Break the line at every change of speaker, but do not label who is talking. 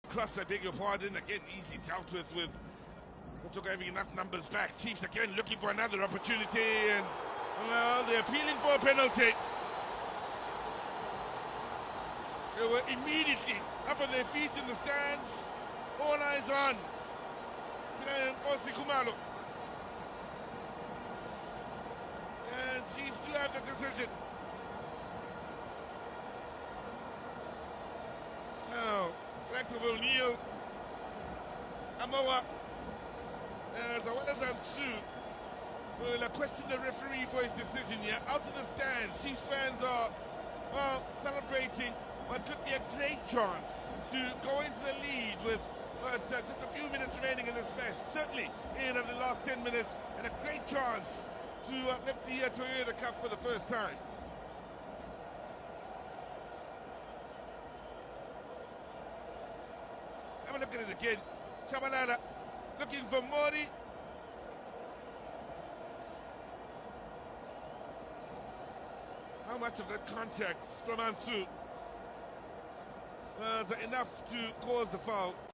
cross, I beg your pardon, again easily dealt with KOTOKO having enough numbers back. Chiefs again looking for another opportunity, and well, they're appealing for a penalty. They were immediately up on their feet in the stands, all eyes on Kumalo. And Chiefs do have the decision. Now, Flexible Neil, Amoa, as well as Ansu, will question the referee for his decision here. Out of the stands, Chiefs fans are, well, celebrating what could be a great chance to go into the lead with just a few minutes remaining in this match. Certainly in the last 10 minutes, and a great chance to lift the Toyota Cup for the first time. Have a look at it again. Chabalala looking for Mori. How much of that contact from Ansu was enough to cause the foul?